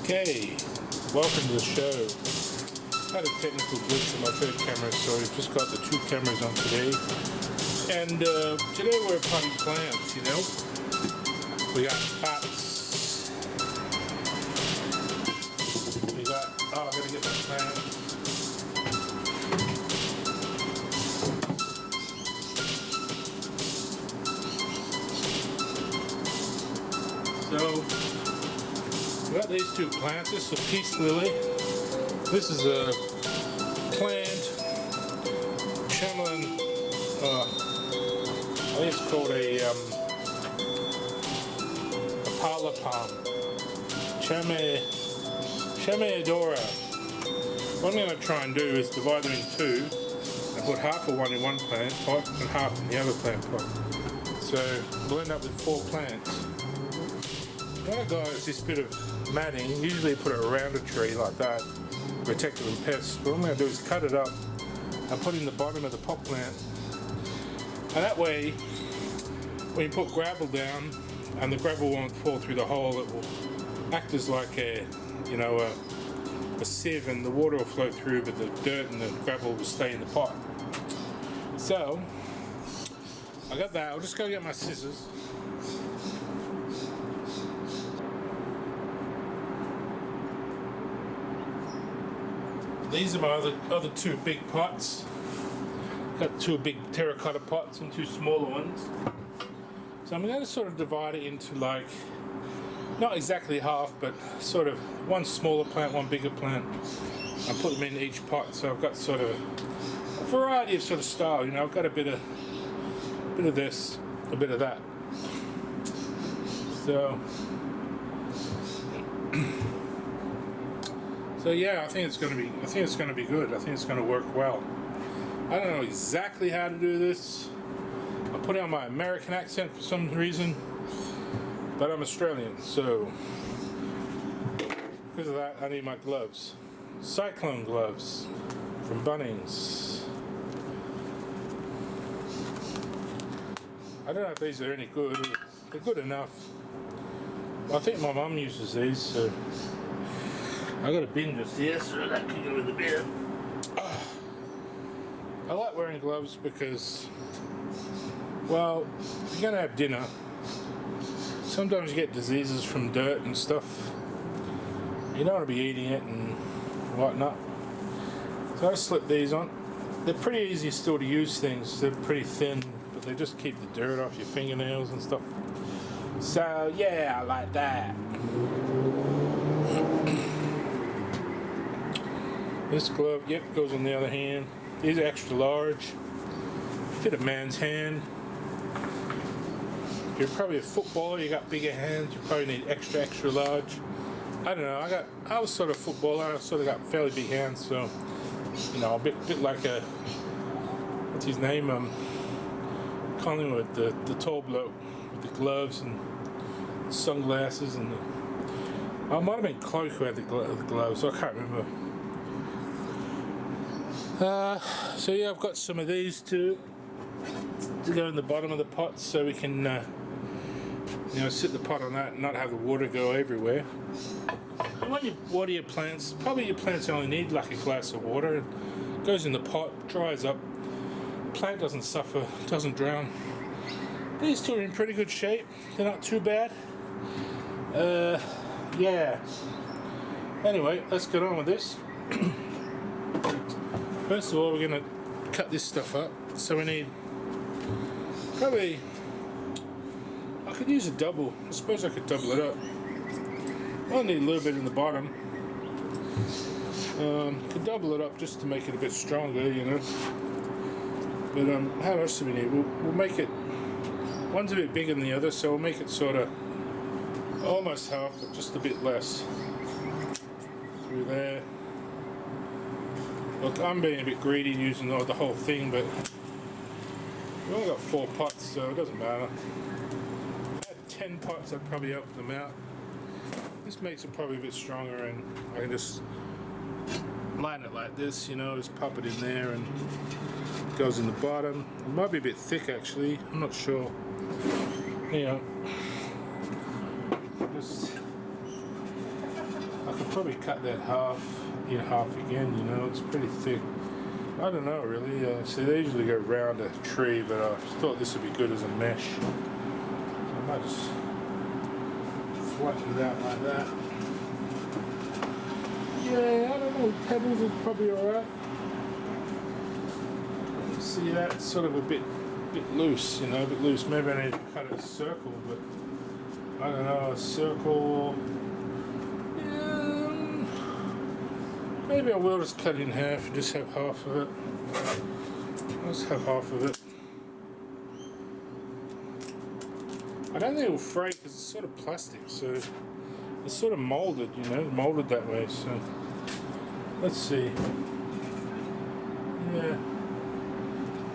Okay, welcome to the show. Had a technical glitch on my third camera, so we've just got the two cameras on today. And today we're potting plants, you know. We got pots. We got, oh, I gotta get my plants. So, we got these two plants. This is a peace lily. This is a plant, Chamelin, I think it's called a parlor palm, Chameadora. What I'm going to try and do is divide them in two and put half of one in one plant pot and half in the other plant pot. So we'll end up with 4 plants. What I got is this bit of matting. Usually you put it around a tree like that, protect it from pests. But what I'm going to do is cut it up and put it in the bottom of the pot plant. And that way, when you put gravel down, and the gravel won't fall through the hole, it will act as like a, you know, a sieve, and the water will flow through, but the dirt and the gravel will stay in the pot. So, I got that. I'll just go get my scissors. These are my other two big pots. Got 2 big terracotta pots and 2 smaller ones. So I'm going to sort of divide it into, like, not exactly half, but sort of one smaller plant, one bigger plant, and put them in each pot. So I've got sort of a variety of sort of style. You know, I've got a bit of this, a bit of that. So yeah, I think it's going to be good. I think it's going to work well. I don't know exactly how to do this. I put on my American accent for some reason, but I'm Australian, so because of that, I need my gloves. Cyclone gloves from Bunnings. I don't know if these are any good. They're good enough. I think my mum uses these, so I got a bin just here, so that can go in the bin. I like wearing gloves because, well, if you're going to have dinner, sometimes you get diseases from dirt and stuff. You don't want to be eating it and whatnot. So I slip these on. They're pretty easy still to use things. They're pretty thin, but they just keep the dirt off your fingernails and stuff. So yeah, I like that. This glove, yep, goes on the other hand. These are extra large. Fit a man's hand. If you're probably a footballer, you got bigger hands, you probably need extra large. I don't know, I was sort of a footballer, I sort of got fairly big hands, so, you know, a bit like a, what's his name, Collingwood, the tall bloke with the gloves and sunglasses, and I might have been Cloak who had the gloves, I can't remember. So yeah, I've got some of these to go in the bottom of the pot, so we can you know, sit the pot on that and not have the water go everywhere. And when you water your plants, probably your plants only need like a glass of water. It goes in the pot, dries up, plant doesn't suffer, doesn't drown. These two are in pretty good shape, they're not too bad. Yeah, anyway, let's get on with this. First of all, we're going to cut this stuff up. So we need probably, I could use a double. I suppose I could double it up. I'll need a little bit in the bottom. Could double it up just to make it a bit stronger, you know. But how much do we need? We'll make it, one's a bit bigger than the other, so we'll make it sort of almost half, but just a bit less. Through there. Look, I'm being a bit greedy using the whole thing, but we've only got 4 pots, so it doesn't matter. If I had 10 pots, I'd probably open them out. This makes it probably a bit stronger, and I can just line it like this, you know, just pop it in there, and it goes in the bottom. It might be a bit thick, actually. I'm not sure. You know, just could probably cut that in half again, you know, it's pretty thick. I don't know really, so they usually go round a tree, but I thought this would be good as a mesh. So I might just flatten it out like that. Yeah, I don't know, pebbles is probably alright. See, that's sort of a bit loose, you know, a bit loose. Maybe I need to cut a circle, but I don't know, a circle. Maybe I will just cut it in half and just have half of it. I'll just have half of it. I don't think it will fray because it's sort of plastic, so it's sort of molded, you know, molded that way. So let's see. Yeah,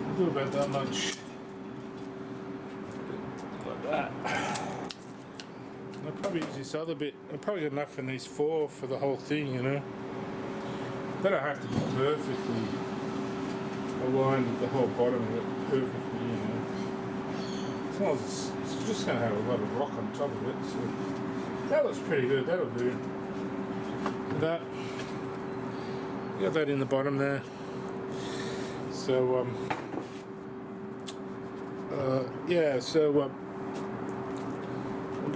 I'll do about that much. Like that. I'll probably use this other bit. I've probably got enough in these four for the whole thing, you know. They don't have to be perfectly aligned with the whole bottom of it perfectly, you know. As long as it's just going to have a lot of rock on top of it. So that looks pretty good. That'll do. That. Got that in the bottom there. So yeah. So we'll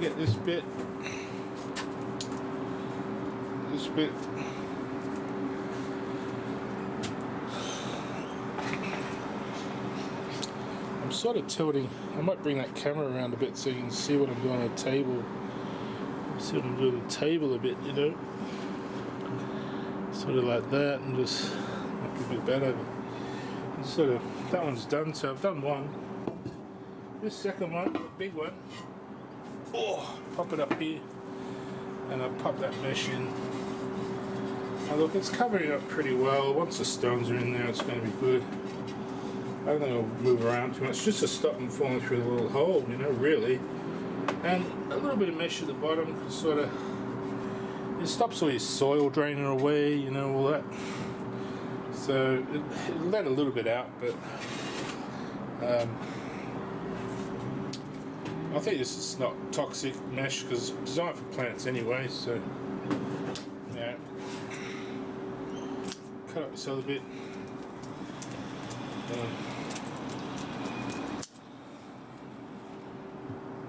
get this bit. This bit. I'm sort of tilting. I might bring that camera around a bit so you can see what I'm doing on the table. See what I'm doing on the table a bit, you know. Sort of like that, and just make it a bit better. But sort of, that one's done, so I've done one. This second one, the big one. Oh, pop it up here, and I'll pop that mesh in. Now look, it's covering it up pretty well. Once the stones are in there, it's going to be good. I don't think it'll move around too much, just to stop them falling through the little hole, you know, really. And a little bit of mesh at the bottom, sort of, it stops all your soil draining away, you know, all that. So it'll let a little bit out, but I think this is not toxic mesh because it's designed for plants anyway, so yeah. Cut up this other bit.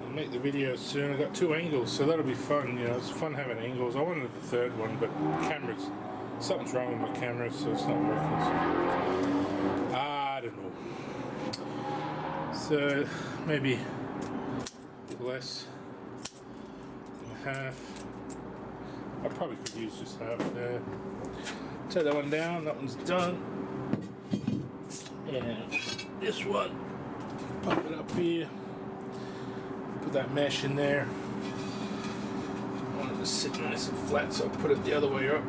I'll make the video soon. I've got 2 angles, so that'll be fun, you know, it's fun having angles. I wanted the third one, but something's wrong with my camera, so it's not working. So, I don't know. So maybe less than half. I probably could use just half there. Take that one down, that one's done. And this one, pop it up here, put that mesh in there. I want it to sit nice and flat, so I'll put it the other way up.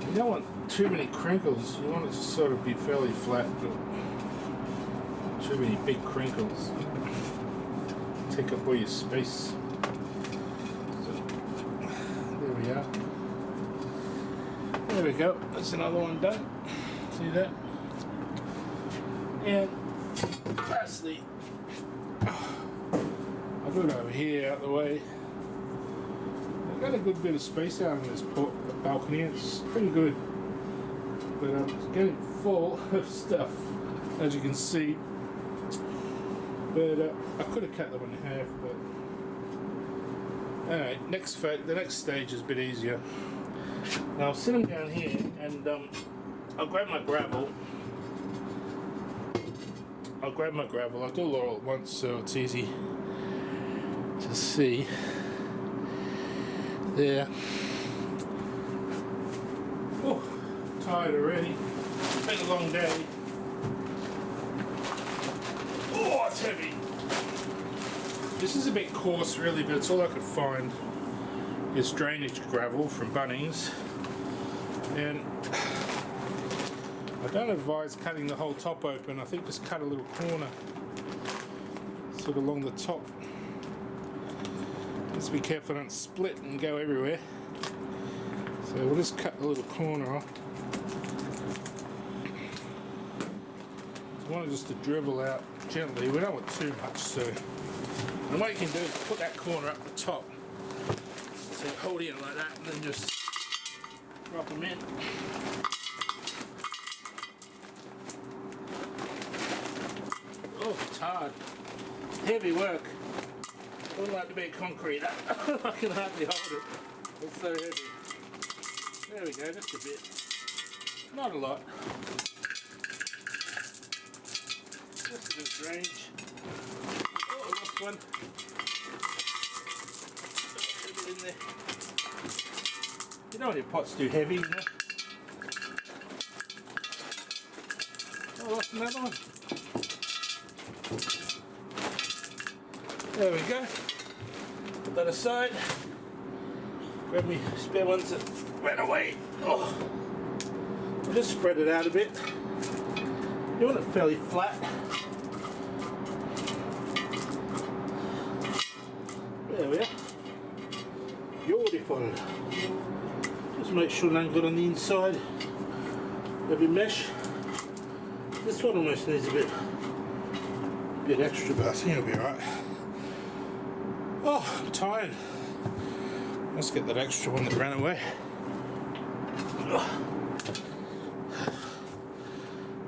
You don't want too many crinkles, you want it to sort of be fairly flat, but not too many big crinkles. Take up all your space. So, there we are. There we go, that's another one done. See that? And lastly, I'll do it over here out the way. I've got a good bit of space out on this balcony, it's pretty good. But it's getting full of stuff, as you can see. But I could have cut that one in half, but alright, the next stage is a bit easier. Now I'll sit them down here and I'll grab my gravel. I'll do it all at once so it's easy to see. There. Oh, tired already. It's been a long day. Oh, it's heavy. This is a bit coarse really, but it's all I could find. It's drainage gravel from Bunnings. And I don't advise cutting the whole top open. I think just cut a little corner, sort of along the top. Just be careful don't split and go everywhere. So we'll just cut the little corner off. I want it just to dribble out gently. We don't want too much, so. And what you can do is put that corner up the top. So hold it like that and then just drop them in. Oh, it's hard. Heavy work. I don't like to be concrete. I can hardly hold it. It's so heavy. There we go, just a bit. Not a lot. Just a bit of range. Oh, I lost one. A bit in there. You know when your pot's too heavy, you know? Oh, I lost another one. There we go. Put that aside. Grab me spare ones that ran away. Oh. I'll just spread it out a bit. You want it fairly flat. There we are. Beautiful. Just make sure none got on the inside. Maybe mesh. This one almost needs a bit extra, but I think it'll be alright. Oh, I'm tired. Let's get that extra one that ran away.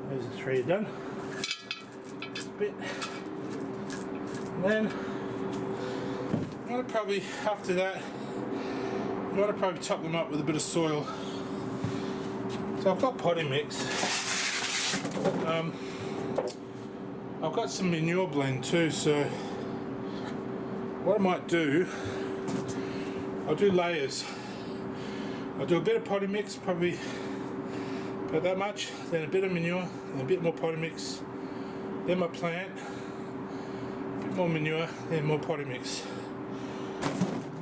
Those are 3 done. Just a bit. And then I'm gonna probably, after that, I'm gonna probably top them up with a bit of soil. So I've got potting mix. I've got some manure blend too, so what I might do, I'll do layers. I'll do a bit of potting mix, probably about that much, then a bit of manure, and a bit more potting mix, then my plant, a bit more manure, then more potting mix.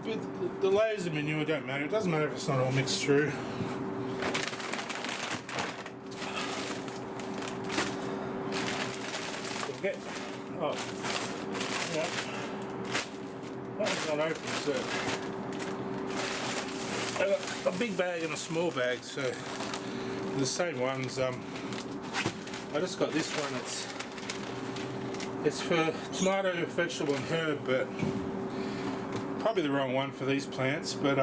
But the layers of manure don't matter, it doesn't matter if it's not all mixed through. Okay. Oh, yeah. That one's not open, so I got a big bag and a small bag, so the same ones. I just got this one. It's for tomato, vegetable, and herb, but probably the wrong one for these plants. But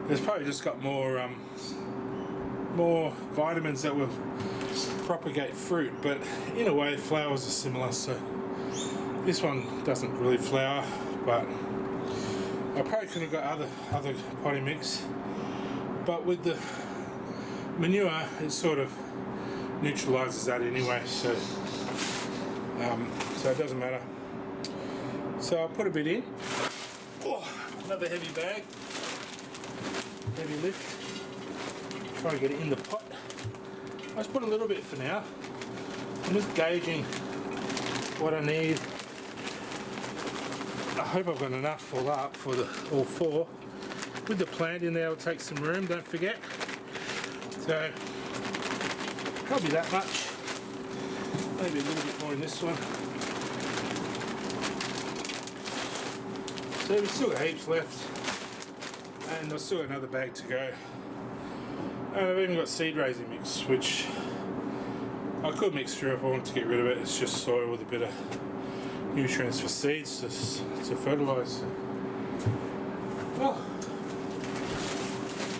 it's probably just got more vitamins that will propagate fruit. But in a way, flowers are similar. So this one doesn't really flower, but I probably could have got other potting mix, but with the manure it sort of neutralizes that anyway, so it doesn't matter. So I'll put a bit in. Oh, another heavy bag, heavy lift. Try to get it in the pot. I just put a little bit for now. I'm just gauging what I need. I hope I've got enough full up for all 4. With the plant in there, it'll take some room, don't forget. So, probably that much. Maybe a little bit more in this one. So we've still got heaps left. And I've still got another bag to go. And I've even got seed raising mix, which I could mix through if I want to get rid of it. It's just soil with a bit of nutrients for seeds to fertilise. Oh.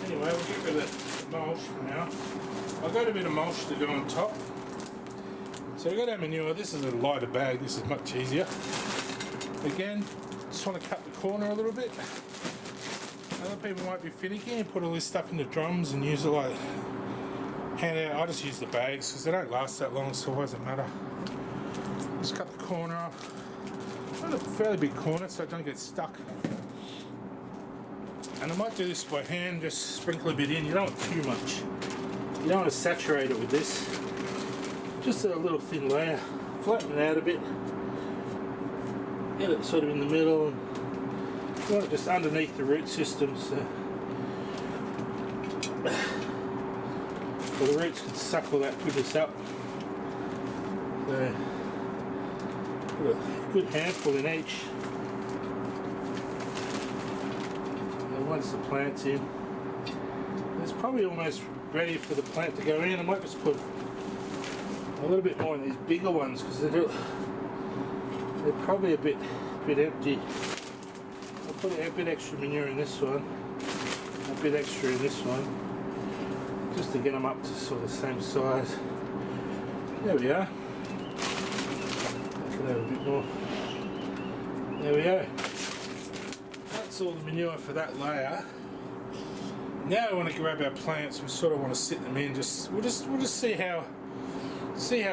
Anyway, we'll get rid of the mulch for now. I've got a bit of mulch to go on top. So we've got our manure. This is a lighter bag. This is much easier. Again, just want to cut the corner a little bit. Other people might be finicky and put all this stuff in the drums and use it like hand out. I just use the bags because they don't last that long, so it doesn't matter. Just cut the corner off. Got a fairly big corner so it don't get stuck. And I might do this by hand, just sprinkle a bit in. You don't want too much. You don't want to saturate it with this. Just a little thin layer. Flatten it out a bit. Get it sort of in the middle. And you want it just underneath the root system, so the roots can suck all that goodness up. So put a good handful in each. And once the plant's in, it's probably almost ready for the plant to go in. I might just put a little bit more in these bigger ones because they're probably a bit empty. I'll put a bit extra manure in this one, a bit extra in this one, just to get them up to sort of the same size. There we are. Can have a bit more. There we go. That's all the manure for that layer. Now I want to grab our plants. We sort of want to sit them in. We'll just see how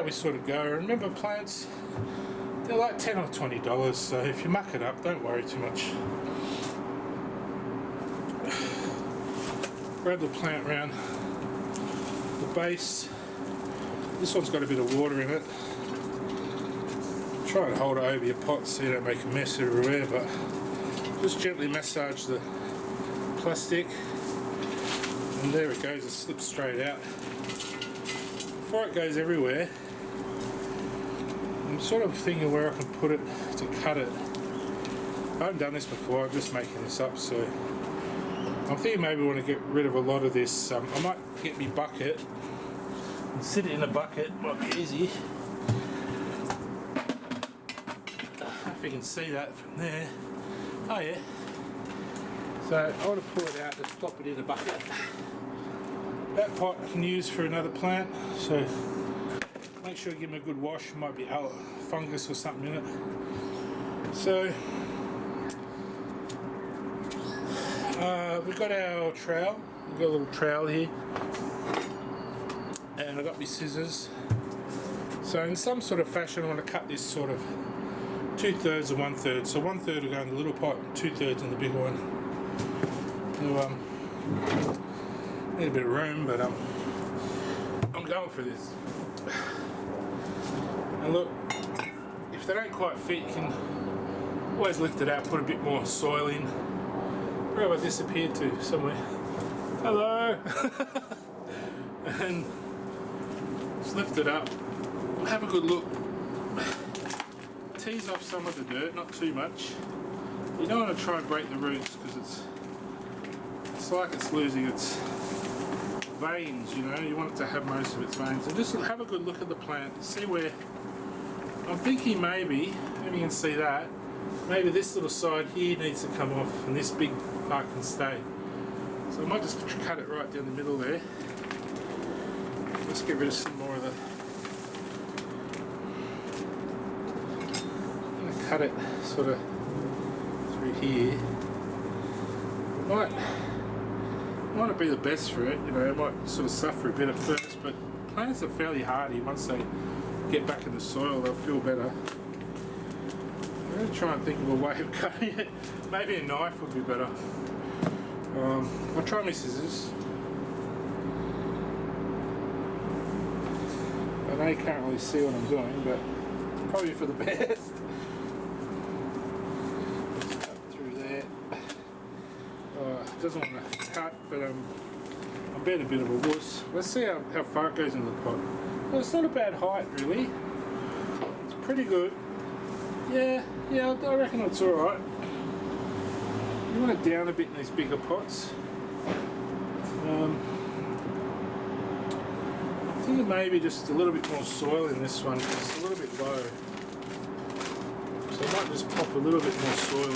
we sort of go. Remember, plants, they're like $10 or $20. So if you muck it up, don't worry too much. Grab the plant round the base. This one's got a bit of water in it. Try and hold it over your pot so you don't make a mess everywhere, but just gently massage the plastic, and there it goes, it slips straight out. Before it goes everywhere, I'm sort of thinking where I can put it to cut it. I haven't done this before, I'm just making this up, so I'm thinking maybe I want to get rid of a lot of this. I might get me bucket and sit it in a bucket, might be easy. If you can see that from there. Oh yeah. So I want to pull it out, just plop it in a bucket. That pot I can use for another plant, so make sure you give them a good wash. There might be fungus or something in it. So we've got our trowel. We've got a little trowel here, and I've got my scissors. So in some sort of fashion I want to cut this sort of 2/3 or 1/3. So 1/3 will go in the little pot, 2/3 in the big one. So, need a bit of room, but I'm going for this. And look, if they don't quite fit, you can always lift it out, put a bit more soil in. Where have I disappeared to? Somewhere. Hello! And just lift it up, have a good look. Tease off some of the dirt, not too much. You don't want to try and break the roots because it's like it's losing its veins, you know. You want it to have most of its veins. And just have a good look at the plant, see where. I'm thinking maybe you can see that, maybe this little side here needs to come off and this big part can stay. So I might just cut it right down the middle there. Let's get rid of some more of the. Cut it sort of through here. Might not be the best for it, you know, it might sort of suffer a bit at first, but plants are fairly hardy. Once they get back in the soil, they'll feel better. I'm going to try and think of a way of cutting it. Maybe a knife would be better. I'll try my scissors. I know you can't really see what I'm doing, but probably for the best. Doesn't want to cut, but I'm being a bit of a wuss. Let's see how far it goes in the pot. Well, it's not a bad height, really. It's pretty good. Yeah, I reckon it's alright. You want it down a bit in these bigger pots. I think maybe just a little bit more soil in this one. It's a little bit low. So I might just pop a little bit more soil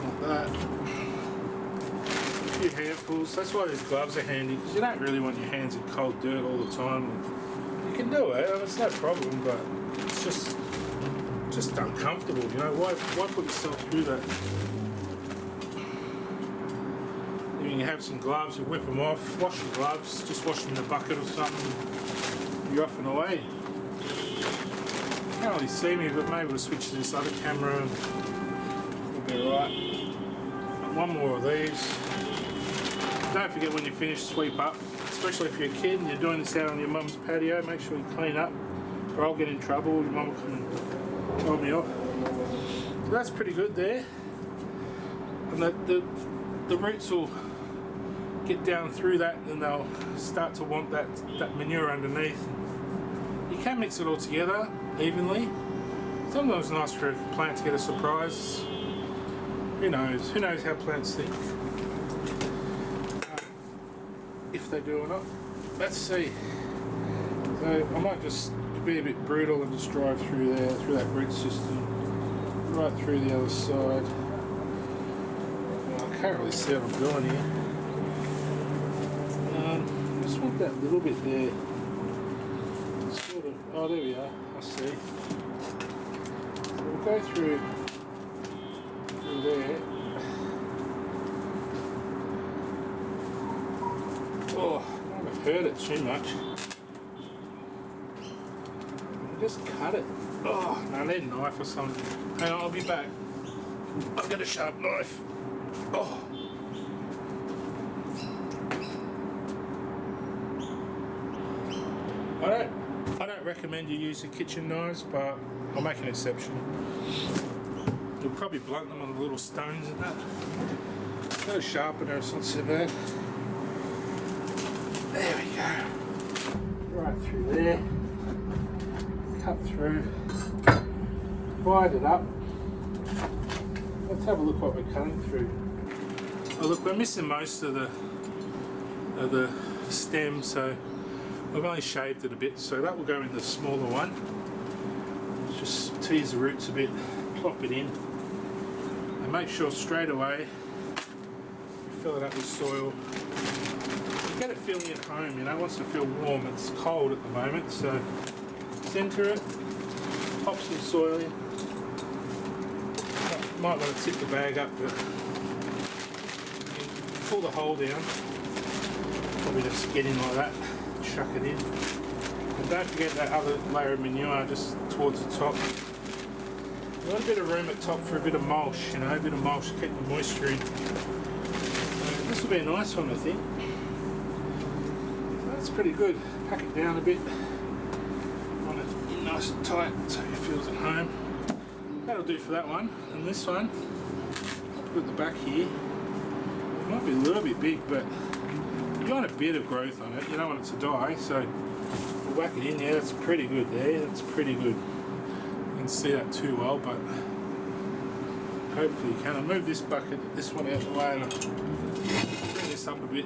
like that. A few handfuls. That's why these gloves are handy, because you don't really want your hands in cold dirt all the time. You can do it, it's no problem, but it's just uncomfortable, you know. Why put yourself through that? You can have some gloves, you whip them off, wash your gloves, just wash them in a bucket or something. You're off and away. You can't really see me, but maybe we'll switch to this other camera and we'll be alright. One more of these. Don't forget when you finish, sweep up, especially if you're a kid and you're doing this out on your mum's patio. Make sure you clean up, or I'll get in trouble. Your mum will come and tell me off. So that's pretty good there. And the roots will get down through that, and they'll start to want that manure underneath. You can mix it all together evenly. Sometimes it's nice for a plant to get a surprise. Who knows? Who knows how plants think? If they do or not. Let's see. So I might just be a bit brutal and just drive through there, through that root system. right through the other side. Well, I can't really see what I'm doing here. Just want that little bit there. Sort of. Oh, there we are. I see. So we'll go through there. Oh, I don't want to hurt it too much. Just cut it. Oh, no, I need a knife or something. Hang on, I'll be back. I've got a sharp knife. Oh. I don't recommend you use the kitchen knives, but I'll make an exception. You'll probably blunt them on the little stones and that. No sharpener, it's not so bad. There we go. Right through there. Cut through. Divide it up. Let's have a look what we're cutting through. Oh look, we're missing most of the stem, so I've only shaved it a bit, so that will go in the smaller one. Just tease the roots a bit, plop it in, and make sure straight away you fill it up with soil. You get it feeling at home, you know, it wants to feel warm. It's cold at the moment, so center it, pop some soil in. Might want to tip the bag up, but pull the hole down. Probably just get in like that, chuck it in. And don't forget that other layer of manure just towards the top. You want a bit of room at top for a bit of mulch, you know, a bit of mulch to keep the moisture in. So this will be a nice one, I think. So that's pretty good. Pack it down a bit. Want it nice and tight so it feels at home. That'll do for that one. And this one, I'll put the back here. It might be a little bit big, but you want a bit of growth on it. You don't want it to die, so we'll whack it in there. That's pretty good there. That's pretty good. You can see that too well, but hopefully you can. I'll move this bucket, this one out of the way, and I'll bring this up a bit.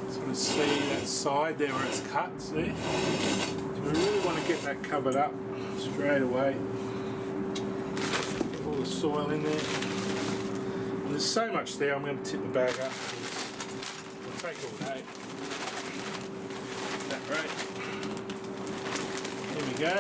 Just want to see that side there where it's cut, see? We really want to get that covered up straight away. Get all the soil in there. And there's so much there, I'm going to tip the bag up. It'll take all day. Is that right? There we go.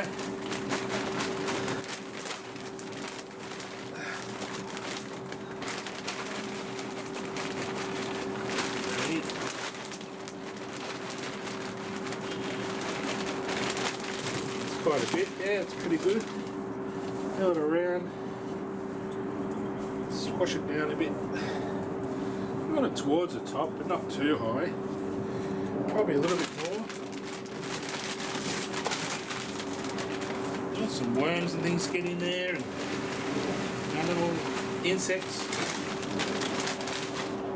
Quite a bit, yeah, it's pretty good. Fill it around, squash it down a bit. You want it towards the top, but not too high. Probably a little bit more. You want some worms and things get in there, and little insects.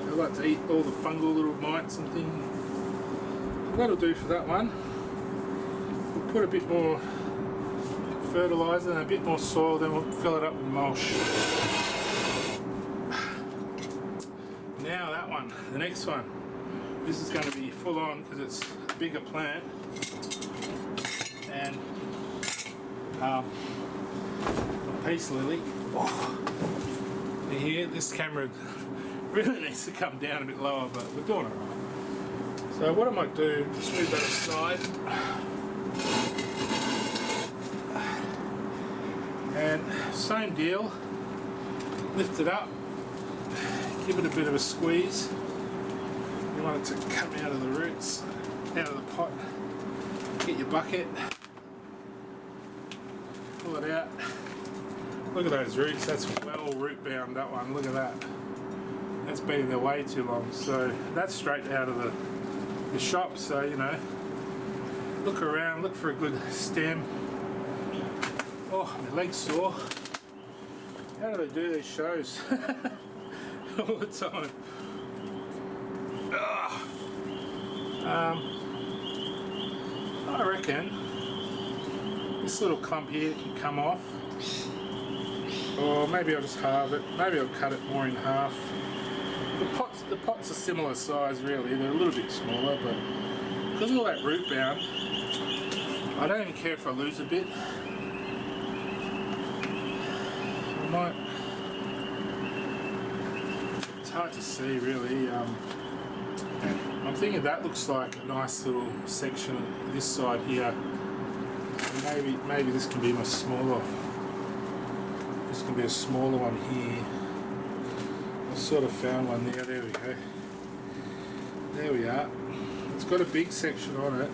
They like to eat all the fungal little mites and things. That'll do for that one. We'll put a bit more fertiliser and a bit more soil, then we'll fill it up with mulch. Now that one, the next one, this is going to be full on because it's a bigger plant, and peace lily. Oh, here, this camera really needs to come down a bit lower, but we're doing alright. So what I might do, just move that aside. And same deal, lift it up, give it a bit of a squeeze. You want it to come out of the roots, out of the pot. Get your bucket, pull it out. Look at those roots, that's well root bound, that one, look at that. That's been in there way too long. So that's straight out of the shop, so you know, look around, look for a good stem. Oh, my leg's sore. How do they do these shows? All the time. I reckon this little clump here can come off. Or maybe I'll just halve it. Maybe I'll cut it more in half. The pots are similar size really. They're a little bit smaller, but because of all that root bound, I don't even care if I lose a bit. I might. It's hard to see really. I'm thinking that looks like a nice little section this side here. Maybe this can be my smaller. This can be a smaller one here. I sort of found one there. There we go. There we are. It's got a big section on it.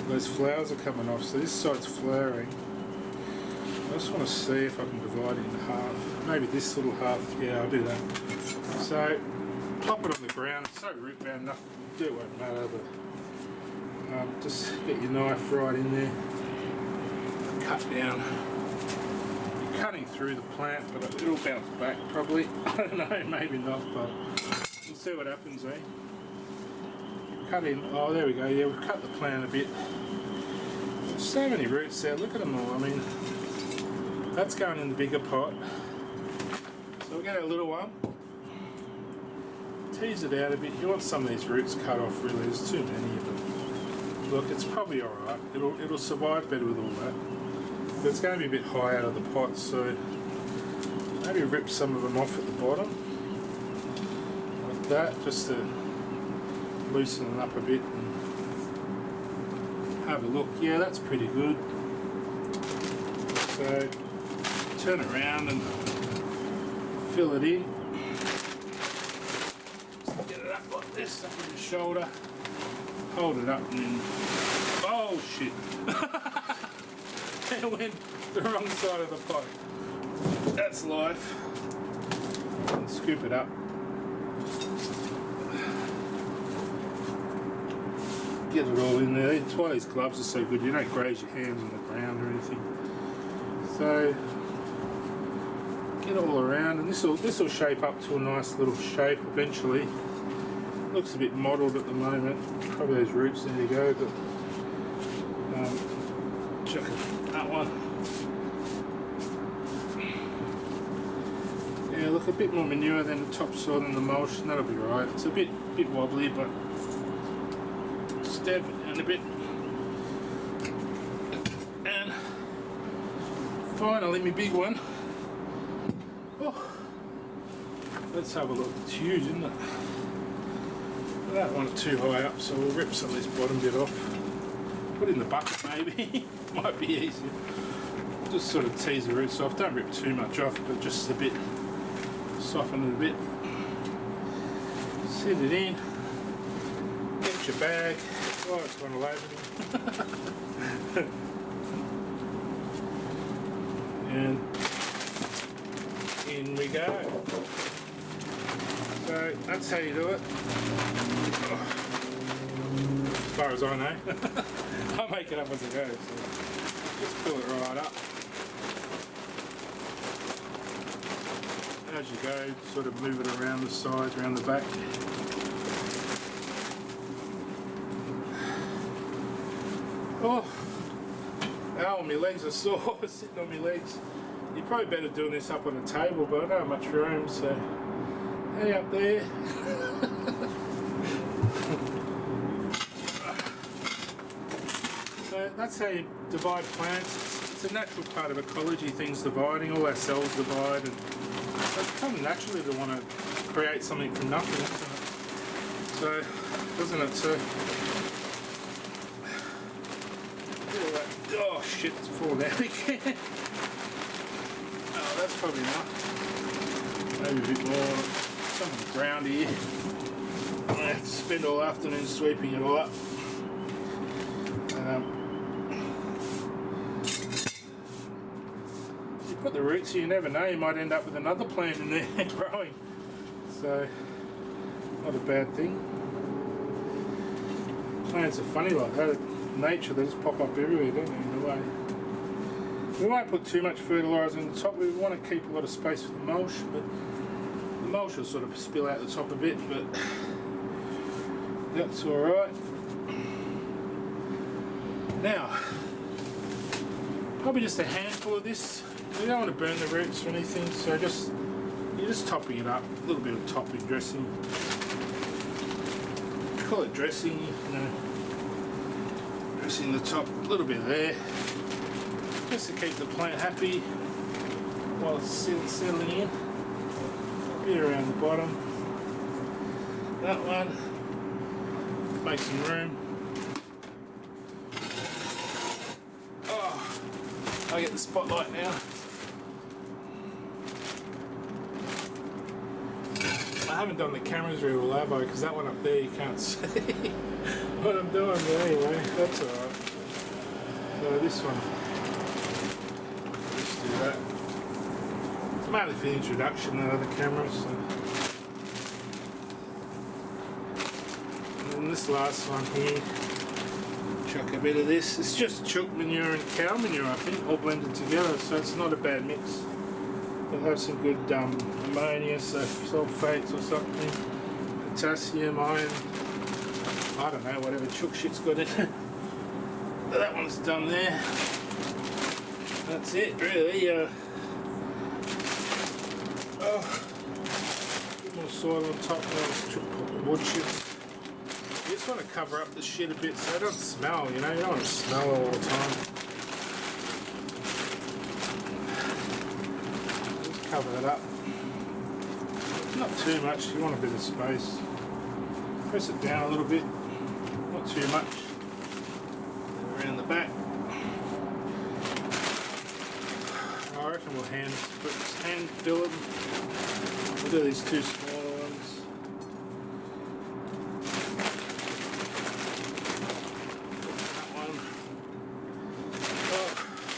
Those flowers are coming off, so this side's flowering. I just want to see if I can divide it in half. Maybe this little half. Yeah, I'll do that. So pop it on the ground. It's so root bound, nothing. It won't matter. But just get your knife right in there. Cut down. You're cutting through the plant, but it'll bounce back probably. I don't know, maybe not, but we'll see what happens, eh? Cut in. Oh, there we go. Yeah, we've cut the plant a bit. There's so many roots there. Look at them all. I mean, that's going in the bigger pot. So we'll get our little one. Tease it out a bit. You want some of these roots cut off. Really, there's too many of them. Look, it's probably all right. It'll survive better with all that. But it's going to be a bit high out of the pot, so maybe rip some of them off at the bottom, like that, just to loosen it up a bit and have a look. Yeah, that's pretty good. So turn around and fill it in. Just get it up like this, up on your shoulder. Hold it up and then. Oh shit! It went the wrong side of the pot. That's life. And scoop it up. Get it all in there. That's why these gloves are so good. You don't graze your hands on the ground or anything. So get all around, and this will shape up to a nice little shape eventually. Looks a bit mottled at the moment. Probably those roots there you go, but check that one. Yeah, look, a bit more manure than the topsoil and the mulch, and that'll be right. It's a bit wobbly, but stab it down a bit. And finally, my big one. Oh, let's have a look. It's huge, isn't it? I don't want it too high up, so we'll rip some of this bottom bit off. Put it in the bucket maybe. Might be easier. Just sort of tease the roots off. Don't rip too much off, but just a bit. Soften it a bit. Set it in. Get your bag. Oh, it's gone all over me. And in we go. So that's how you do it. Oh. As far as I know. I'll make it up as I go. So just fill it right up. As you go, sort of move it around the sides, around the back. Oh, ow, my legs are sore, sitting on my legs. You're probably better doing this up on a table, but I don't have much room, so hey up there. So that's how you divide plants. It's a natural part of ecology, things dividing, all our cells divide, and it's kind of naturally to want to create something from nothing, isn't it? So, doesn't it? So, oh shit, it's falling out again. Oh, that's probably enough. Maybe a bit more. Some of the ground here. I have to spend all afternoon sweeping it all up. You put the roots here, you never know, you might end up with another plant in there growing. So, not a bad thing. Plants are funny like that. In nature, they just pop up everywhere, don't they, in a way. We won't put too much fertiliser on the top. We want to keep a lot of space for the mulch, but the mulch will sort of spill out the top a bit, but that's alright. Now, probably just a handful of this. You don't want to burn the roots or anything, so you're just topping it up. A little bit of topping dressing. Call it dressing, you know. pressing the top a little bit there, just to keep the plant happy while it's still settling in. A bit around the bottom. That one. Make some room. Oh, I get the spotlight now. I haven't done the cameras very well, have I? Because that one up there you can't see what I'm doing, but anyway, that's alright. So this one, let's do that. It's mainly for the introduction of the cameras. So. And then this last one here, chuck a bit of this. It's just chook manure and cow manure, I think, all blended together, so it's not a bad mix. It'll have some good ammonia, so sulfates or something, potassium, iron, I don't know, whatever chook shit's got in it. But that one's done there. That's it, really. Put more soil on top of wood chips. You just want to cover up the shit a bit so it doesn't smell, you know, you don't want to smell all the time. Cover that up. Not too much, you want a bit of space. Press it down a little bit, not too much. Around the back. I reckon we'll hand fill them. We'll do these two smaller ones. That one. Oh,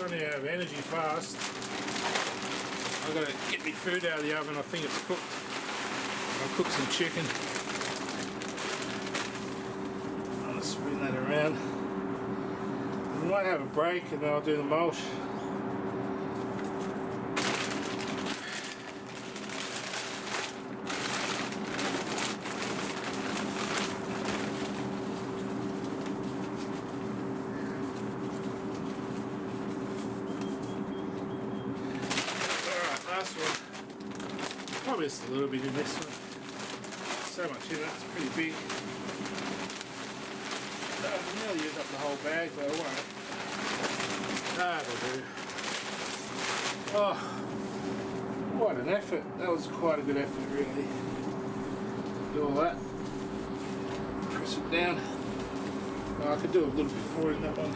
running out of energy fast. I've got to get my food out of the oven, I think it's cooked. I'll cook some chicken. I'll spin that around. We might have a break and then I'll do the mulch. Probably just a little bit in this one. So much in that, it's pretty big. I've nearly used up the whole bag, but I won't. That'll do. Oh, what an effort. That was quite a good effort, really. Do all that. Press it down. Oh, I could do a little bit more in that one.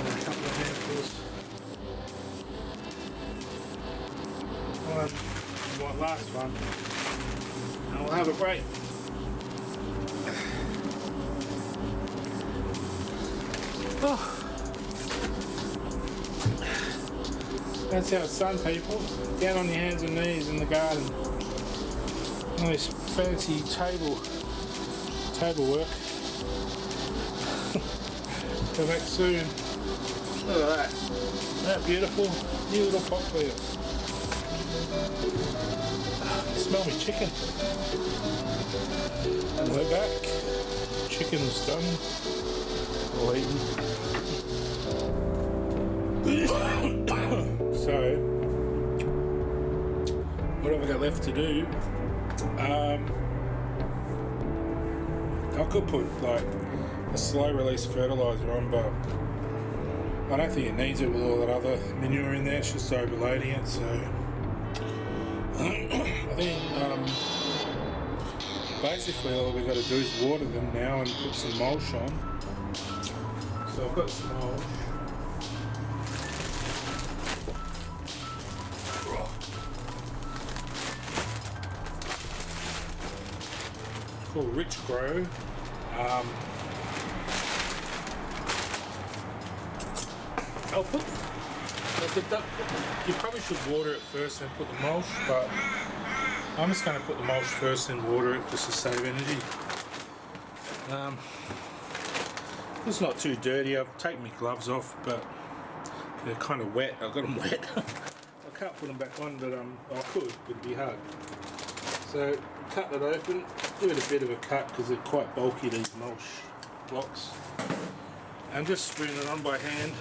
A couple of handfuls. One last one, and we'll have a break. Oh. That's how it's done, people. Down on your hands and knees in the garden. Nice fancy table work. Come back soon. Look at that. Isn't that beautiful? New little pot plants. Smell me chicken. And we're back. Chicken's done. All eaten. So, what have I got left to do? I could put like a slow release fertilizer on, but I don't think it needs it with all that other manure in there. It's just overloading it, so I think basically all we've got to do is water them now and put some mulch on. So I've got some mulch. It's called Rich Grow. I'll put. You probably should water it first and put the mulch, but I'm just going to put the mulch first and water it just to save energy. It's not too dirty. I've taken my gloves off, but they're kind of wet. I've got them wet. I can't put them back on, but I could. It'd be hard. So cut it open. Give it a bit of a cut because they're quite bulky, these mulch blocks, and just spoon it on by hand.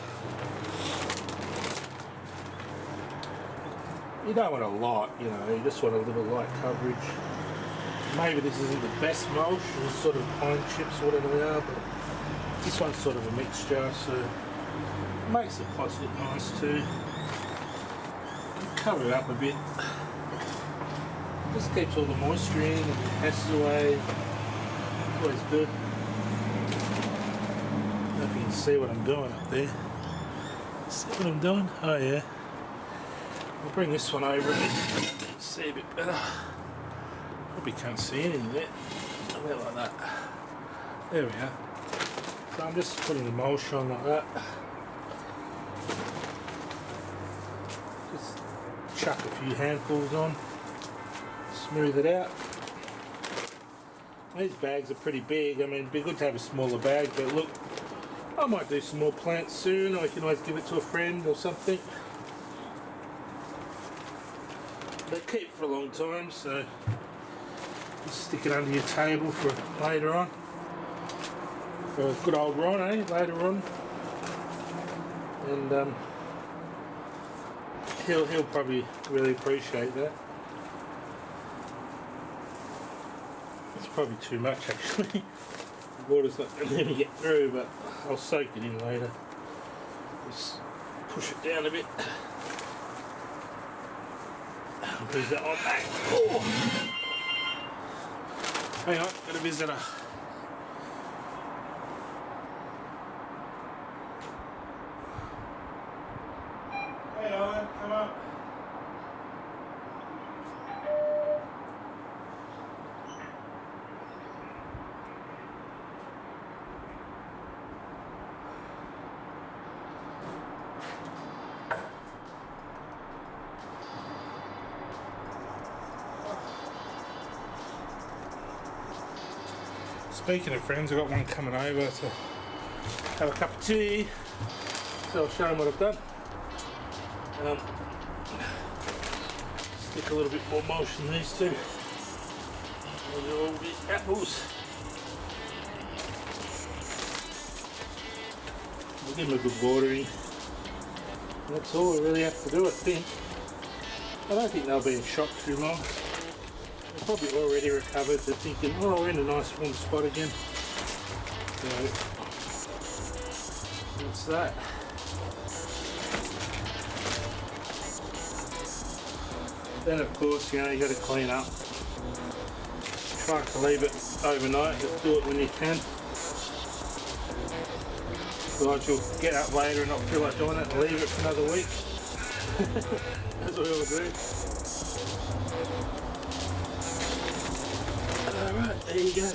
You don't want a lot, you know, you just want a little light coverage. Maybe this isn't the best mulch, or sort of pine chips, whatever they are, but this one's sort of a mixture, so it makes the pots look nice too. Cover it up a bit. Just keeps all the moisture in and the acids away. It's always good. I don't know if you can see what I'm doing up there. See what I'm doing? Oh yeah. I'll bring this one over a bit. See a bit better. Probably can't see anything there. A bit like that. There we are. So I'm just putting the mulch on like that. Just chuck a few handfuls on. Smooth it out. These bags are pretty big. I mean, it'd be good to have a smaller bag, but look, I might do some more plants soon, or I can always give it to a friend or something. They keep for a long time, so just stick it under your table for later on. For good old Ron, eh? Later on. And he'll probably really appreciate that. It's probably too much actually. The water's not going to let me get through, but I'll soak it in later. Just push it down a bit. Who's that one back? Oh. Hang on, got a visitor. Hey Owen, come up. Speaking of friends, I've got one coming over to have a cup of tea, so I'll show them what I've done. Stick a little bit more mulch in these two. Those are all the apples. We'll give them a good watering. That's all we really have to do, I think. I don't think they'll be in shock too long. They're probably already recovered. They're thinking, oh, we're in a nice warm spot again. So, that's that. Then of course, you got to clean up. Try to leave it overnight. Just do it when you can. Otherwise you'll get up later and not feel like doing it and leave it for another week. That's what we'll do. Alright, there you go.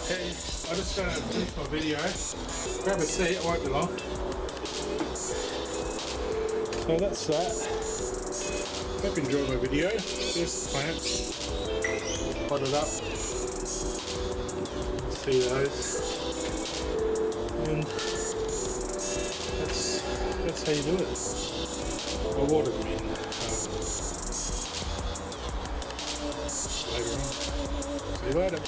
Okay, I'm just going to finish my video. Grab a seat, it won't be long. So that's that. Hope you enjoyed my video. Here's the plants. Potted up. See those. And that's how you do it. I watered them in later on. See you later.